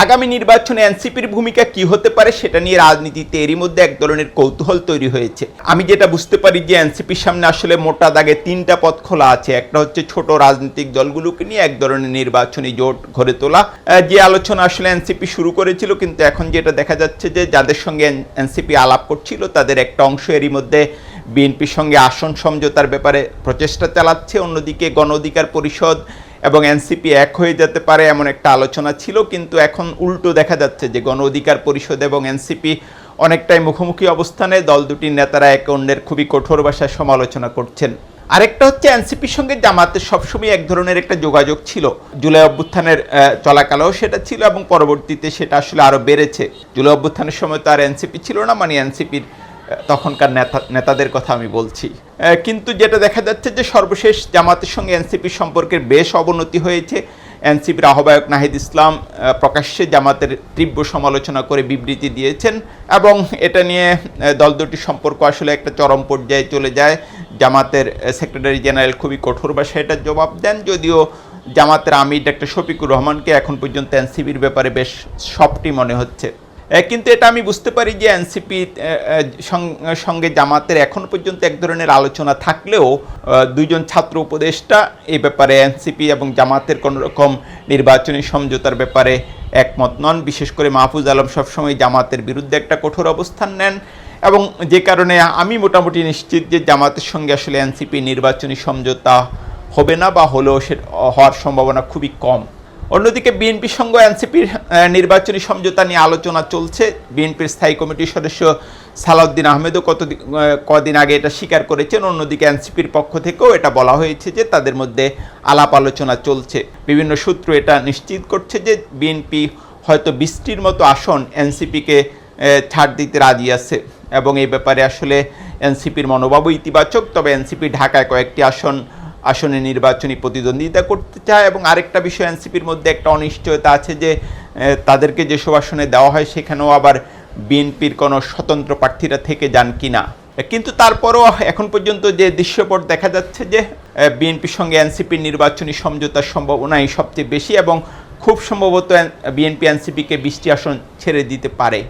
আগামী নির্বাচনে এনসিপির ভূমিকা কি হতে পারে সেটা নিয়ে রাজনীতিতে এরই মধ্যে এক ধরনের কৌতূহল তৈরি হয়েছে। আমি যেটা বুঝতে পারি যে এনসিপির সামনে আসলে মোটা দাগে তিনটা পথ খোলা আছে। একটা হচ্ছে ছোট রাজনৈতিক দলগুলোকে নিয়ে এক ধরনের নির্বাচনী জোট গড়ে তোলা, যে আলোচনা আসলে এনসিপি শুরু করেছিল, কিন্তু এখন যেটা দেখা যাচ্ছে যে যাদের সঙ্গে এনসিপি আলাপ করছিল তাদের একটা অংশ এরই মধ্যে বিএনপির সঙ্গে আসন সমঝোতার ব্যাপারে প্রচেষ্টা চালাচ্ছে। অন্যদিকে গণ অধিকার পরিষদ এবং এনসিপি এক হয়ে যেতে পারে এমন একটা আলোচনা ছিল, কিন্তু এখন উল্টো দেখা যাচ্ছে যে গণ অধিকার পরিষদ এবং এনসিপি অনেকটাই মুখোমুখি অবস্থানে। দল দুটির নেতারা একে অন্যের খুবই কঠোর ভাষায় সমালোচনা করছেন। আরেকটা হচ্ছে এনসিপির সঙ্গে জামাতের সবসময় এক ধরনের একটা যোগাযোগ ছিল। জুলাই অভ্যুত্থানের চলাকালেও সেটা ছিল এবং পরবর্তীতে সেটা আসলে আরও বেড়েছে। জুলাই অভ্যুত্থানের সময় তো আর এনসিপি ছিল না, মানে এনসিপির তখনকার নেতাদের কথা আমি বলছি। কিন্তু যেটা দেখা যাচ্ছে যে সর্বশেষ জামাতের সঙ্গে এনসিপির সম্পর্কের বেশ অবনতি হয়েছে। এনসিপির আহ্বায়ক নাহিদ ইসলাম প্রকাশ্যে জামাতের তীব্র সমালোচনা করে বিবৃতি দিয়েছেন এবং এটা নিয়ে দল দুটির সম্পর্ক আসলে একটা চরম পর্যায়ে চলে যায়। জামাতের সেক্রেটারি জেনারেল খুবই কঠোর ভাষায় এটার জবাব দেন, যদিও জামাতের আমির ডক্টর শফিকুর রহমানকে এখন পর্যন্ত এনসিপির ব্যাপারে বেশ সফটই মনে হচ্ছে। কিন্তু এটা আমি বুঝতে পারি যে এনসিপি সঙ্গে জামাতের এখন পর্যন্ত এক ধরনের আলোচনা থাকলেও দুইজন ছাত্র উপদেষ্টা এই ব্যাপারে এনসিপি এবং জামাতের কোনো রকম নির্বাচনী সমঝোতার ব্যাপারে একমত নন। বিশেষ করে মাহফুজ আলম সবসময় জামাতের বিরুদ্ধে একটা কঠোর অবস্থান নেন এবং যে কারণে আমি মোটামুটি নিশ্চিত যে জামাতের সঙ্গে আসলে এনসিপি নির্বাচনী সমঝোতা হবে না, বা হলেও সে হওয়ার সম্ভাবনা খুবই কম। অন্যদিকে বিএনপির সঙ্গে এনসিপির নির্বাচনী সমঝোতা নিয়ে আলোচনা চলছে। বিএনপির স্থায়ী কমিটির সদস্য সালাউদ্দিন আহমেদও কদিন আগে এটা স্বীকার করেছেন। অন্যদিকে এনসিপির পক্ষ থেকেও এটা বলা হয়েছে যে তাদের মধ্যে আলাপ আলোচনা চলছে। বিভিন্ন সূত্র এটা নিশ্চিত করছে যে বিএনপি হয়তো 20টির মতো আসন এনসিপিকে ছাড় দিতে রাজি আছে এবং এই ব্যাপারে আসলে এনসিপির মনোভাবও ইতিবাচক। তবে এনসিপি ঢাকায় কয়েকটি আসনে নির্বাচনী প্রতিদ্বন্দ্বিতা করতে চায় এবং আরেকটা বিষয় এনসিপির মধ্যে একটা অনিশ্চয়তা আছে যে তাদেরকে যেসব আসনে দেওয়া হয় সেখানেও আবার বিএনপির কোনো স্বতন্ত্র প্রার্থীরা থেকে যান কিনা। কিন্তু তারপরও এখন পর্যন্ত যে দৃশ্যপট দেখা যাচ্ছে যে বিএনপির সঙ্গে এনসিপির নির্বাচনী সমঝোতার সম্ভাবনাই সবচেয়ে বেশি এবং খুব সম্ভবত বিএনপি এনসিপিকে 20টি আসন ছেড়ে দিতে পারে।